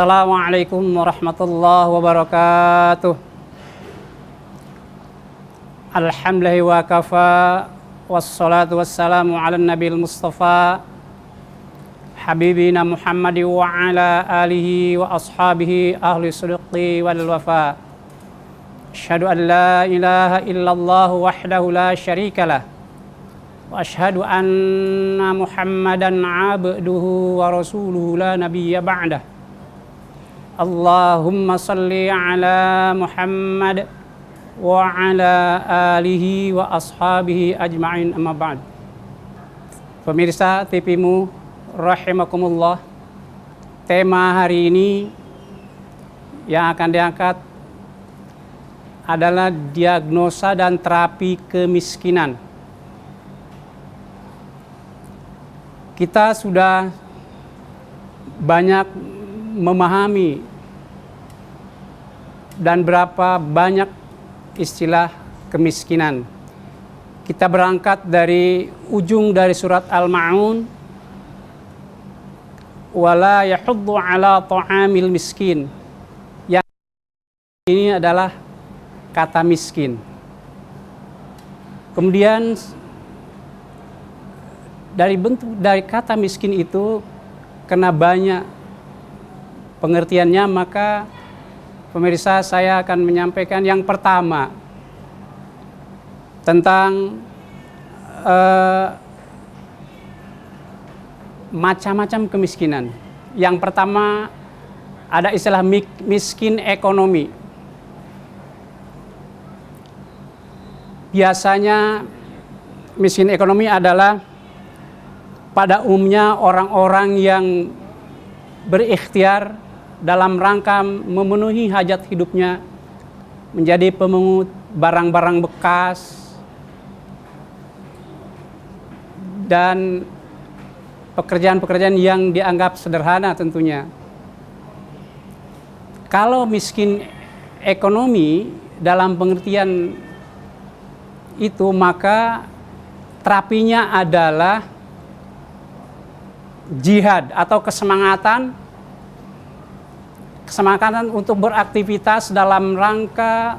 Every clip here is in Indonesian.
Assalamualaikum warahmatullahi wabarakatuh. Alhamdulillahi wa kafa, wassalatu wassalamu ala nabil mustafa habibina Muhammadi wa ala alihi wa ashabihi ahli sidqi wal wafa. Asyhadu an la ilaha illallah wahdahu la syarikalah wa asyhadu anna Muhammadan abduhu wa rasuluhu la nabiyya ba'dah. Allahumma salli ala Muhammad wa ala alihi wa ashabihi ajma'in, amma ba'd. Pemirsa TV-mu rahimakumullah, tema hari ini yang akan diangkat adalah diagnosa dan terapi kemiskinan. Kita sudah banyak memahami dan berapa banyak istilah kemiskinan. Kita berangkat dari ujung dari surat Al-Ma'un, wala yahuddu ala ta'amil miskin. Yang ini adalah kata miskin. Kemudian dari kata miskin itu karena banyak pengertiannya, maka pemirsa, saya akan menyampaikan yang pertama tentang macam-macam kemiskinan. Yang pertama ada istilah miskin ekonomi. Biasanya miskin ekonomi adalah pada umumnya orang-orang yang berikhtiar dalam rangka memenuhi hajat hidupnya, menjadi pemungut barang-barang bekas dan pekerjaan-pekerjaan yang dianggap sederhana tentunya. Kalau miskin ekonomi dalam pengertian itu, maka terapinya adalah jihad atau kesemangatan untuk beraktivitas dalam rangka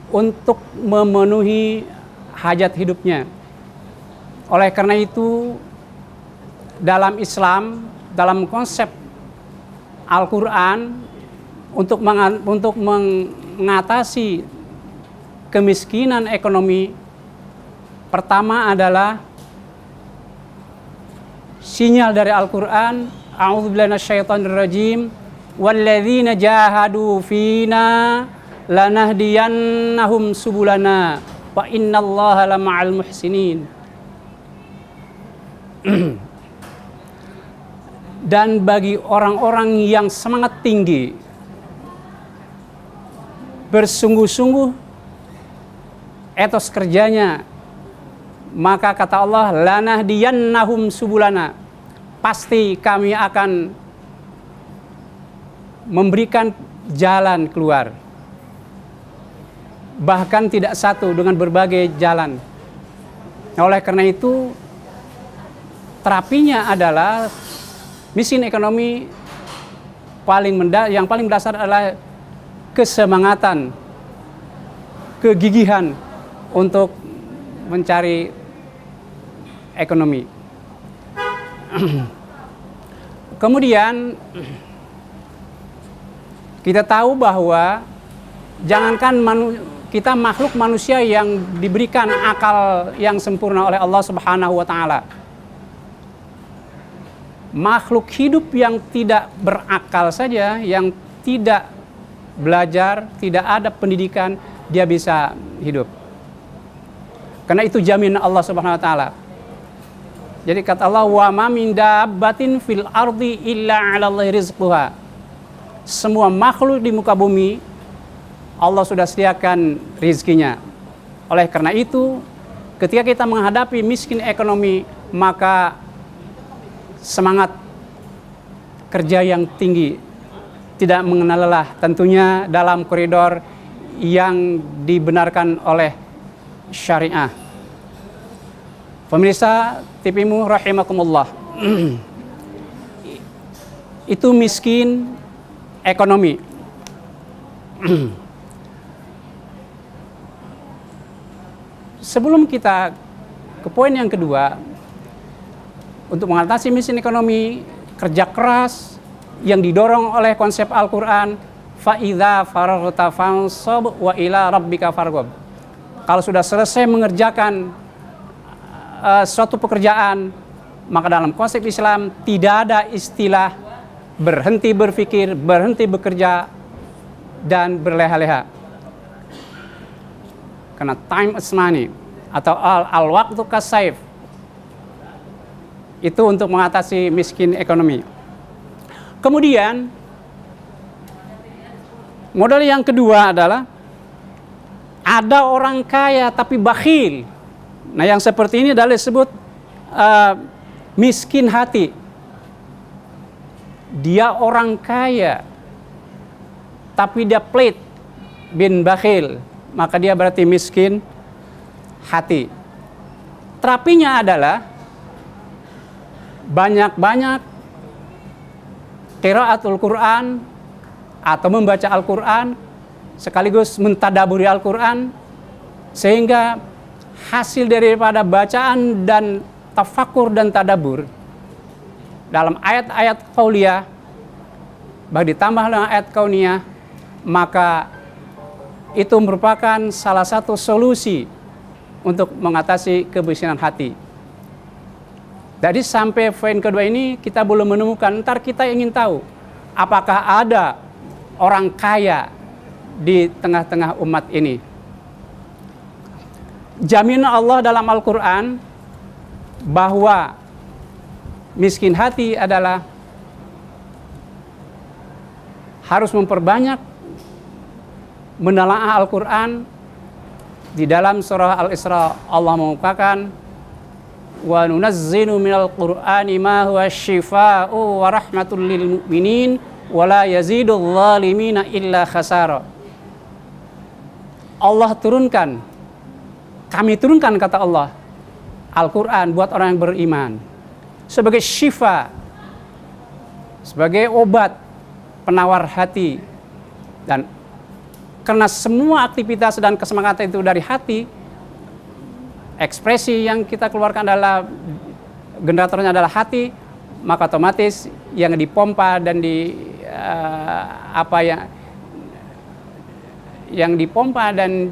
untuk memenuhi hajat hidupnya. Oleh karena itu, dalam Islam, dalam konsep Al-Quran, untuk mengatasi kemiskinan ekonomi, pertama adalah sinyal dari Al-Quran, a'udzubillahi minasyaitonir rajim, walladzina jahadu fina lanahdiyannahum subulana wa innallaha lama'al muhsinin. Dan bagi orang-orang yang semangat tinggi, bersungguh-sungguh etos kerjanya, maka kata Allah, lanahdiyannahum subulana, pasti kami akan memberikan jalan keluar. Bahkan tidak satu, dengan berbagai jalan. Oleh karena itu, terapinya adalah miskin ekonomi yang paling mendasar adalah kesemangatan, kegigihan untuk mencari ekonomi. Kemudian kita tahu bahwa jangankan kita makhluk manusia yang diberikan akal yang sempurna oleh Allah Subhanahu wa taala, makhluk hidup yang tidak berakal saja, yang tidak belajar, tidak ada pendidikan, dia bisa hidup. Karena itu jaminan Allah Subhanahu wa taala. Jadi kata Allah, wa ma min dabbatin fil ardi illa 'alallahi rizquha. Semua makhluk di muka bumi Allah sudah sediakan rizkinya. Oleh karena itu, ketika kita menghadapi miskin ekonomi, maka semangat kerja yang tinggi, tidak mengenal lelah, tentunya dalam koridor yang dibenarkan oleh syariah. Pemirsa TV-mu rahimakumullah, itu miskin ekonomi. Sebelum kita ke poin yang kedua, untuk mengatasi miskin ekonomi, kerja keras yang didorong oleh konsep Al-Quran, fa'idha faraghta fansab wa ila rabbika farghab. Kalau sudah selesai mengerjakan suatu pekerjaan, maka dalam konsep Islam tidak ada istilah berhenti berpikir, berhenti bekerja, dan berleha-leha. Karena time is money, atau al-waqtu kasayf, itu untuk mengatasi miskin ekonomi. Kemudian modal yang kedua adalah ada orang kaya tapi bakhil. Nah, yang seperti ini adalah disebut miskin hati. Dia orang kaya tapi dia pelit bin bakhil, maka dia berarti miskin hati. Terapinya adalah banyak-banyak qiraatul Quran atau membaca Al-Quran sekaligus mentadaburi Al-Quran, sehingga hasil daripada bacaan dan tafakur dan tadabur dalam ayat-ayat qauliyah bagi ditambah dengan ayat kauniyah, maka itu merupakan salah satu solusi untuk mengatasi kebisingan hati. Jadi sampai poin kedua ini kita belum menemukan. Ntar kita ingin tahu apakah ada orang kaya di tengah-tengah umat ini. Jaminan Allah dalam Al-Quran bahwa miskin hati adalah harus memperbanyak menelaah Al-Quran. Di dalam surah Al-Isra Allah mengungkapkan, wa nunazzilu minal qur'ani ma huwa syifaa'u wa rahmatul lil mu'minin wa la yazidul zalimina illa khasara. Allah turunkan, kami turunkan, kata Allah, Al-Quran buat orang yang beriman sebagai syifa, sebagai obat penawar hati. Dan karena semua aktivitas dan kesemangatan itu dari hati, ekspresi yang kita keluarkan adalah generatornya adalah hati, maka otomatis yang dipompa dan yang dipompa dan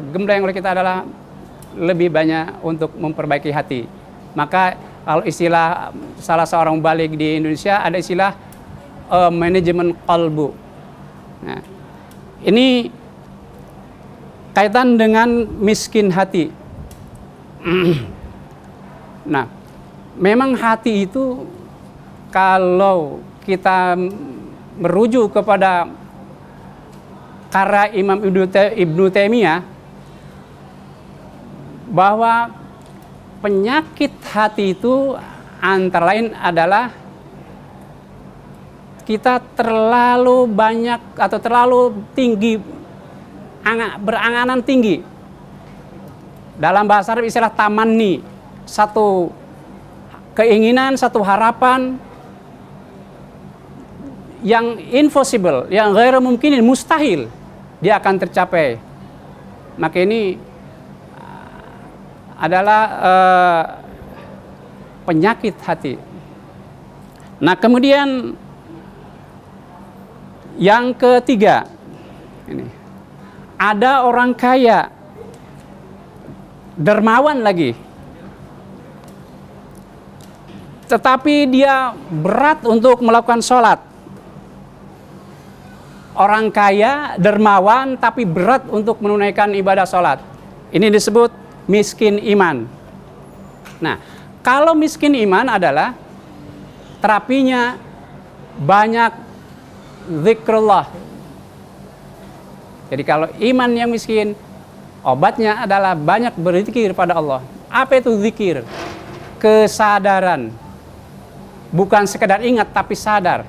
gembleng oleh kita adalah lebih banyak untuk memperbaiki hati. Maka kalau istilah salah seorang balik di Indonesia ada istilah manajemen qalbu. Nah, ini kaitan dengan miskin hati. Nah, memang hati itu kalau kita merujuk kepada karya Imam Ibnu Taimiyah, bahwa penyakit hati itu antara lain adalah kita terlalu banyak atau terlalu tinggi, berangan-angan tinggi. Dalam bahasa Arab istilah tamanni, satu keinginan, satu harapan yang impossible, yang ghair mungkin, mustahil dia akan tercapai. Maka ini adalah penyakit hati. Nah, kemudian yang ketiga, ini ada orang kaya dermawan lagi, tetapi dia berat untuk melakukan sholat. Orang kaya dermawan tapi berat untuk menunaikan ibadah sholat. Ini disebut miskin iman. Nah, kalau miskin iman adalah terapinya banyak zikrullah. Jadi kalau iman yang miskin, obatnya adalah banyak berzikir pada Allah. Apa itu zikir? Kesadaran. Bukan sekedar ingat tapi sadar.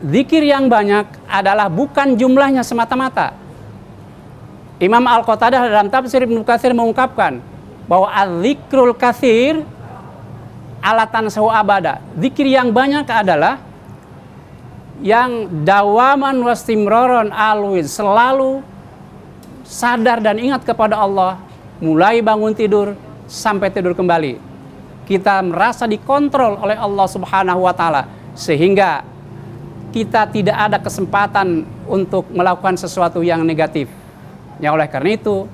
Zikir yang banyak adalah bukan jumlahnya semata-mata. Imam Al-Qatadah dalam tafsir Ibnu Katsir mengungkapkan bahwa al-zikrul katsir alatan sahu abada. Zikir yang banyak adalah yang dawaman wastimroron alwin, selalu sadar dan ingat kepada Allah, mulai bangun tidur sampai tidur kembali. Kita merasa dikontrol oleh Allah Subhanahu wa Ta'ala, sehingga kita tidak ada kesempatan untuk melakukan sesuatu yang negatif. Ya, oleh karena itu,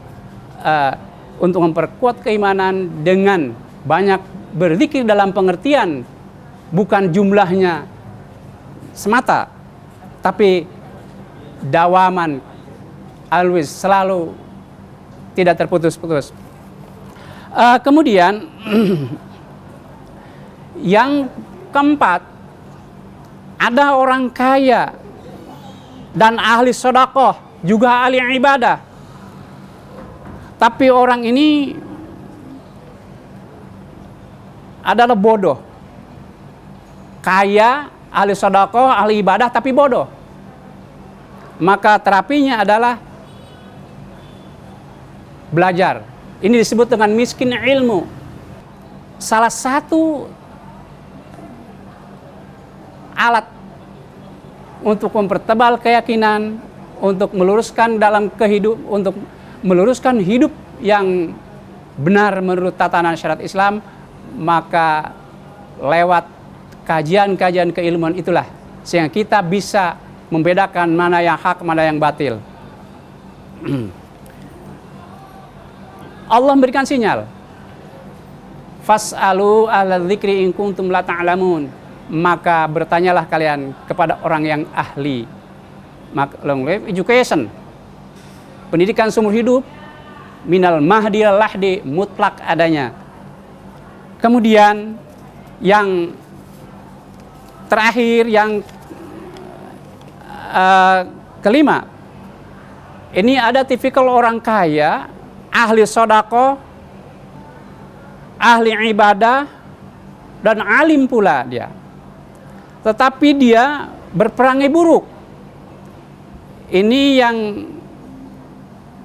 untuk memperkuat keimanan dengan banyak berzikir dalam pengertian bukan jumlahnya semata, tapi dawaman, always, selalu, tidak terputus-putus. Kemudian yang keempat, ada orang kaya dan ahli sedekah, juga ahli ibadah, tapi orang ini adalah bodoh. Kaya, ahli sedekah, ahli ibadah, tapi bodoh. Maka terapinya adalah belajar. Ini disebut dengan miskin ilmu. Salah satu alat untuk mempertebal keyakinan, untuk meluruskan untuk meluruskan hidup yang benar menurut tatanan syariat Islam, maka lewat kajian-kajian keilmuan itulah sehingga kita bisa membedakan mana yang hak, mana yang batil. Allah memberikan sinyal, fas'alu ahla dzikri in kuntum la ta'lamun, maka bertanyalah kalian kepada orang yang ahli. Long life education, pendidikan seumur hidup, minal mahdi ilal lahdi, mutlak adanya. Kemudian yang terakhir, yang kelima, ini ada tipikal orang kaya, ahli sedekah, ahli ibadah, dan alim pula dia. Tetapi dia berperangai buruk. Ini yang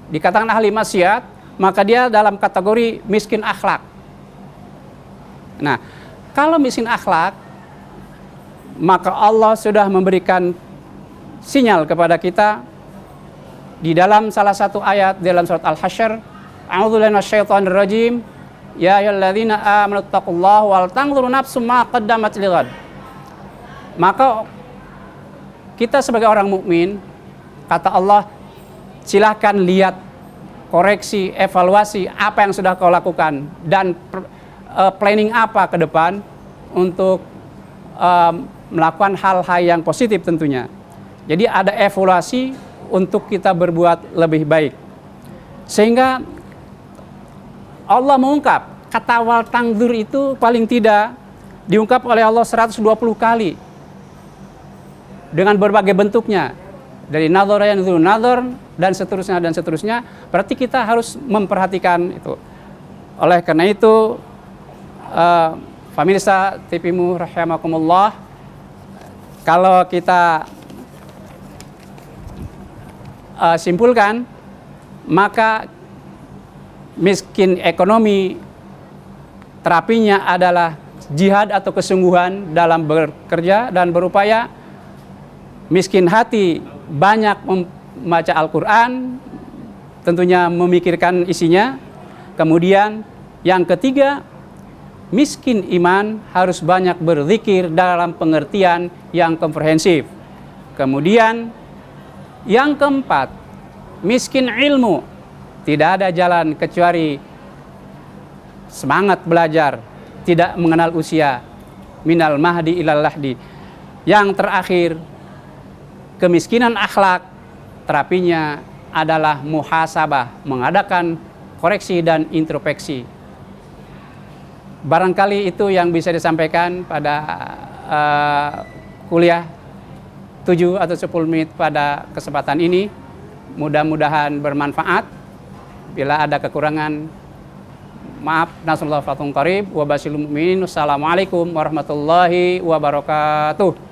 dikatakan ahli maksiat, maka dia dalam kategori miskin akhlak. Nah, kalau miskin akhlak, maka Allah sudah memberikan sinyal kepada kita di dalam salah satu ayat dalam surat Al-Hasyr, a'udzubillahi minasyaitonir rajim, ya ayyuhalladzina amanu taqullaha wal tanzur nafsum ma qaddamat lighad. Maka kita sebagai orang mukmin, kata Allah, silahkan lihat, koreksi, evaluasi apa yang sudah kau lakukan, dan planning apa ke depan untuk melakukan hal-hal yang positif tentunya. Jadi ada evaluasi untuk kita berbuat lebih baik. Sehingga Allah mengungkap kata wal tangdur itu paling tidak diungkap oleh Allah 120 kali dengan berbagai bentuknya, dari nazar yang itu nazar dan seterusnya. Berarti kita harus memperhatikan itu. Oleh karena itu, pemirsa TV-mu rahimakumullah, kalau kita simpulkan, maka miskin ekonomi terapinya adalah jihad atau kesungguhan dalam bekerja dan berupaya. Miskin hati, banyak membaca Al-Quran, tentunya memikirkan isinya. Kemudian yang ketiga, miskin iman, harus banyak berzikir dalam pengertian yang komprehensif. Kemudian yang keempat, miskin ilmu, tidak ada jalan kecuali semangat belajar, tidak mengenal usia, minal mahdi ilal lahdi. Yang terakhir, kemiskinan akhlak, terapinya adalah muhasabah, mengadakan koreksi dan introspeksi. Barangkali itu yang bisa disampaikan pada kuliah 7 atau 10 menit pada kesempatan ini. Mudah-mudahan bermanfaat. Bila ada kekurangan, maaf. Nasallahu fatun qarib wa basyiril mu'minin. Wassalamualaikum warahmatullahi wabarakatuh.